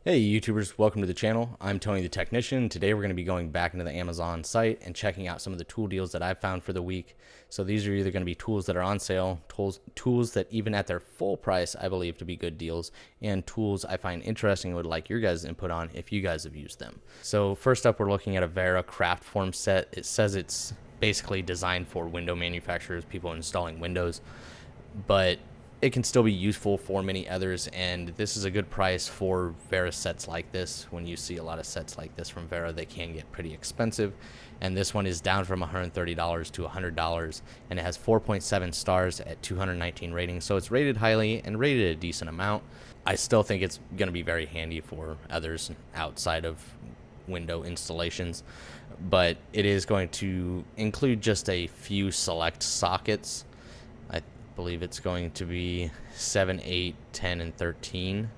Hey YouTubers, welcome to the channel. I'm Tony the Technician. Today we're going to be going back into the Amazon site and checking out some of the tool deals that I've found for the week. So these are either going to be tools that are on sale, tools that even at their full price I believe to be good deals, and tools I find interesting and would like your guys' input on if you guys have used them. So first up, we're looking at a Wera craft form set. It says it's basically designed for window manufacturers, people installing windows, but it can still be useful for many others, and this is a good price for Wera sets like this. When you see a lot of sets like this from Wera, they can get pretty expensive, and this one is down from $130 to $100, and it has 4.7 stars at 219 ratings, so it's rated highly and rated a decent amount. I still think it's going to be very handy for others outside of window installations, but it is going to include just a few select sockets. I believe it's going to be 7, 8, 10, and 13.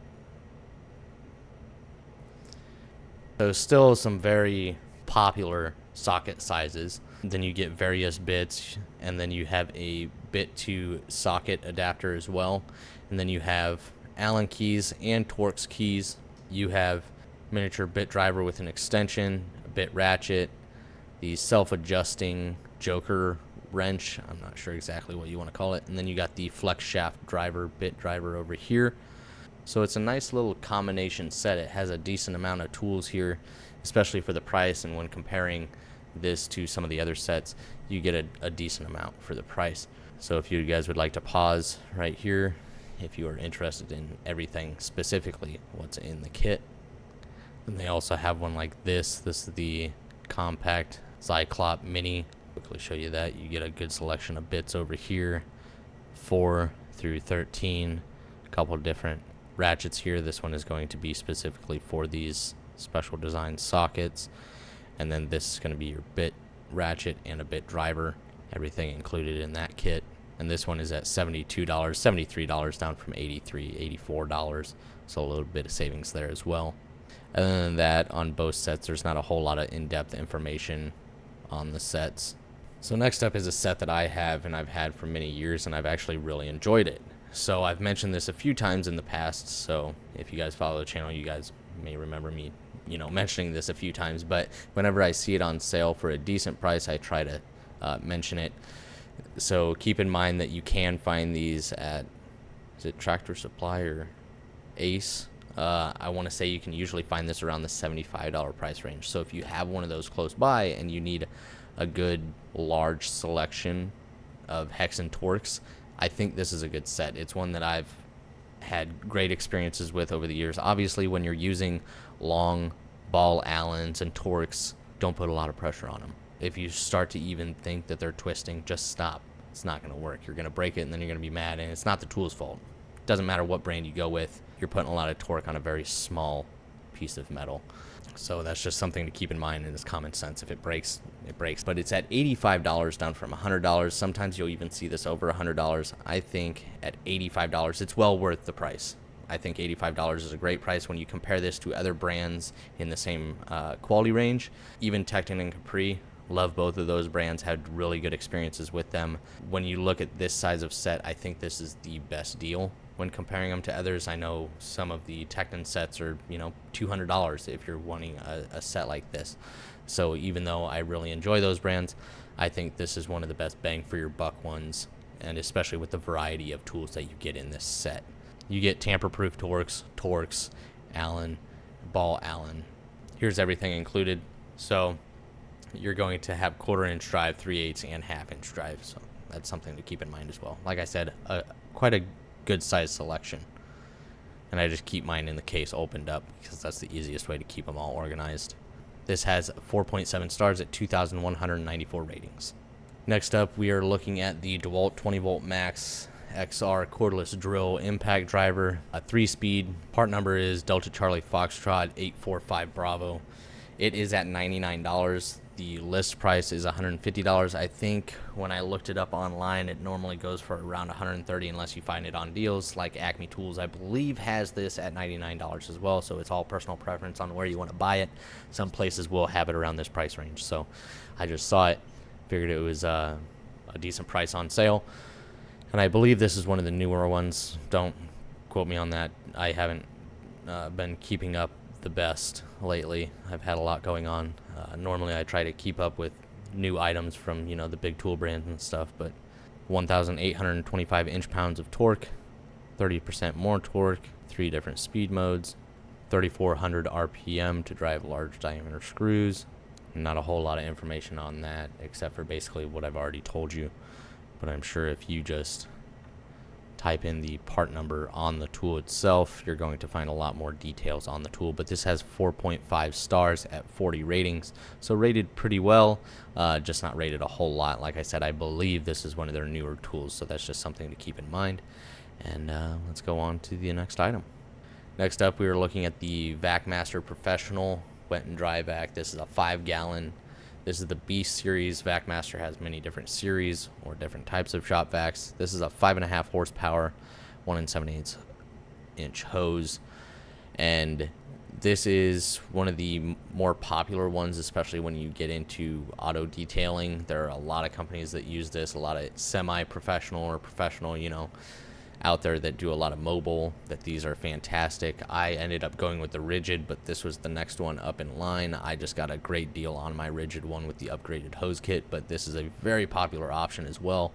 So still some very popular socket sizes. Then you get various bits, and then you have a bit to socket adapter as well. And then you have Allen keys and Torx keys. You have miniature bit driver with an extension, a bit ratchet, the self-adjusting Joker wrench, I'm not sure exactly what you want to call it, and then you got the flex shaft driver, bit driver over here. So it's a nice little combination set. It has a decent amount of tools here, especially for the price, and when comparing this to some of the other sets, you get a decent amount for the price. So if you guys would like to pause right here, if you are interested in everything specifically what's in the kit. And they also have one like this. This is the compact Cyclop Mini. Quickly show you that. You get a good selection of bits over here, 4 through 13, a couple of different ratchets here. This one is going to be specifically for these special design sockets, and then this is going to be your bit ratchet and a bit driver, everything included in that kit. And this one is at $72, $73 down from $83, $84, so a little bit of savings there as well. Other than that, on both sets there's not a whole lot of in-depth information on the sets. So next up is a set that I have and I've had for many years, and I've actually really enjoyed it. So I've mentioned this a few times in the past, so if you guys follow the channel, you guys may remember me, mentioning this a few times, but whenever I see it on sale for a decent price, I try to mention it. So keep in mind that you can find these at, is it Tractor Supply or Ace? I want to say you can usually find this around the $75 price range. So if you have one of those close by and you need a good large selection of hex and Torx, I think this is a good set. It's one that I've had great experiences with over the years. Obviously, when you're using long ball Allens and Torx, don't put a lot of pressure on them. If you start to even think that they're twisting, just stop. It's not going to work. You're going to break it, and then you're going to be mad, and it's not the tool's fault. Doesn't matter what brand you go with, you're putting a lot of torque on a very small piece of metal. So that's just something to keep in mind, and it's common sense. If it breaks, it breaks. But it's at $85 down from $100. Sometimes you'll even see this over $100. I think at $85, it's well worth the price. I think $85 is a great price when you compare this to other brands in the same quality range. Even Tekton and Capri, love both of those brands, had really good experiences with them. When you look at this size of set, I think this is the best deal when comparing them to others. I know some of the Tekton sets are, $200 if you're wanting a set like this. So even though I really enjoy those brands, I think this is one of the best bang for your buck ones, and especially with the variety of tools that you get in this set. You get tamper-proof Torx, Allen, ball Allen. Here's everything included. So you're going to have 1/4 inch drive, 3/8, and 1/2 inch drive. So that's something to keep in mind as well. Like I said, quite a good size selection, and I just keep mine in the case opened up because that's the easiest way to keep them all organized. This has 4.7 stars at 2,194 ratings. Next up, we are looking at the Dewalt 20 volt max XR cordless drill impact driver, a 3-speed. Part number is Delta Charlie Foxtrot 845 Bravo. It is at $99. The list price is $150. I think when I looked it up online, it normally goes for around $130 unless you find it on deals. Like Acme Tools, I believe, has this at $99 as well, so it's all personal preference on where you want to buy it. Some places will have it around this price range, so I just saw it, figured it was a decent price on sale, and I believe this is one of the newer ones. Don't quote me on that. I haven't been keeping up the best lately. I've had a lot going on. Normally I try to keep up with new items from, the big tool brands and stuff, but 1,825 inch-pounds of torque, 30% more torque, 3 different speed modes, 3,400 RPM to drive large diameter screws. Not a whole lot of information on that, except for basically what I've already told you. But I'm sure if you just type in the part number on the tool itself, you're going to find a lot more details on the tool. But this has 4.5 stars at 40 ratings, so rated pretty well, just not rated a whole lot. Like I said, I believe this is one of their newer tools, so that's just something to keep in mind. And let's go on to the next item. Next up, we are looking at the VacMaster Professional Wet and Dry Vac. This is a 5-gallon. This is the Beast series. VacMaster has many different series or different types of shop vacs. This is a 5.5 horsepower, 1 7/8 inch hose, and this is one of the more popular ones, especially when you get into auto detailing. There are a lot of companies that use this, a lot of semi-professional or professional, out there that do a lot of mobile, that these are fantastic. I ended up going with the rigid, but this was the next one up in line. I just got a great deal on my rigid one with the upgraded hose kit, but this is a very popular option as well.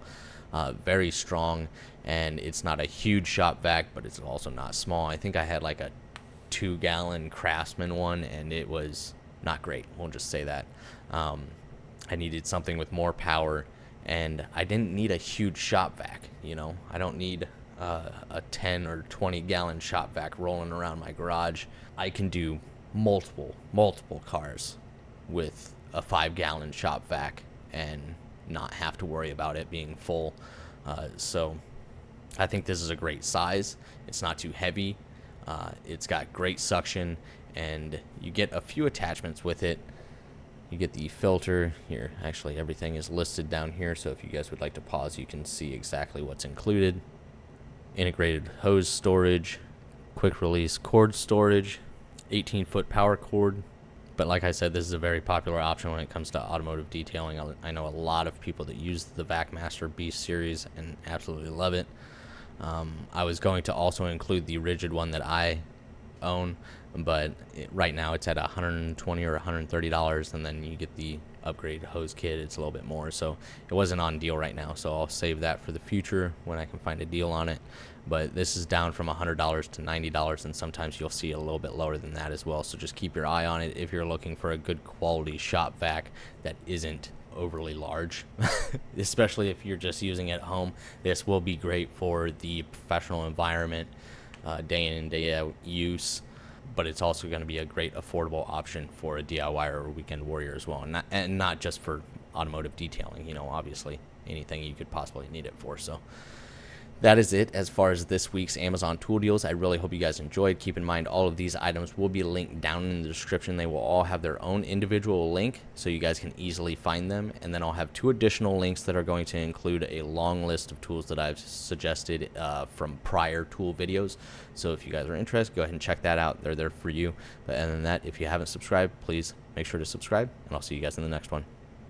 Very strong, and it's not a huge shop vac, but it's also not small. I think I had like a 2-gallon Craftsman one, and it was not great. We'll just say that. I needed something with more power, and I didn't need a huge shop vac. I don't need a 10 or 20-gallon shop vac rolling around my garage. I can do multiple cars with a 5-gallon shop vac and not have to worry about it being full. So I think this is a great size. It's not too heavy. It's got great suction, and you get a few attachments with it. You get the filter here. Actually, everything is listed down here, so if you guys would like to pause, you can see exactly what's included. Integrated hose storage, quick release cord storage, 18-foot power cord. But like I said, this is a very popular option when it comes to automotive detailing. I know a lot of people that use the VacMaster Beast series and absolutely love it. I was going to also include the rigid one that I own, but right now it's at $120 or $130, and then you get the upgraded hose kit. It's a little bit more, so it wasn't on deal right now, so I'll save that for the future when I can find a deal on it. But this is down from $100 to $90, and sometimes you'll see a little bit lower than that as well, so just keep your eye on it if you're looking for a good quality shop vac that isn't overly large. Especially if you're just using it at home, this will be great for the professional environment, day in and day out use, but it's also going to be a great affordable option for a DIY or a weekend warrior as well, and not just for automotive detailing. Obviously anything you could possibly need it for. So that is it as far as this week's Amazon tool deals. I really hope you guys enjoyed. Keep in mind, all of these items will be linked down in the description. They will all have their own individual link, so you guys can easily find them. And then I'll have 2 additional links that are going to include a long list of tools that I've suggested from prior tool videos. So if you guys are interested, go ahead and check that out. They're there for you. But other than that, if you haven't subscribed, please make sure to subscribe, and I'll see you guys in the next one.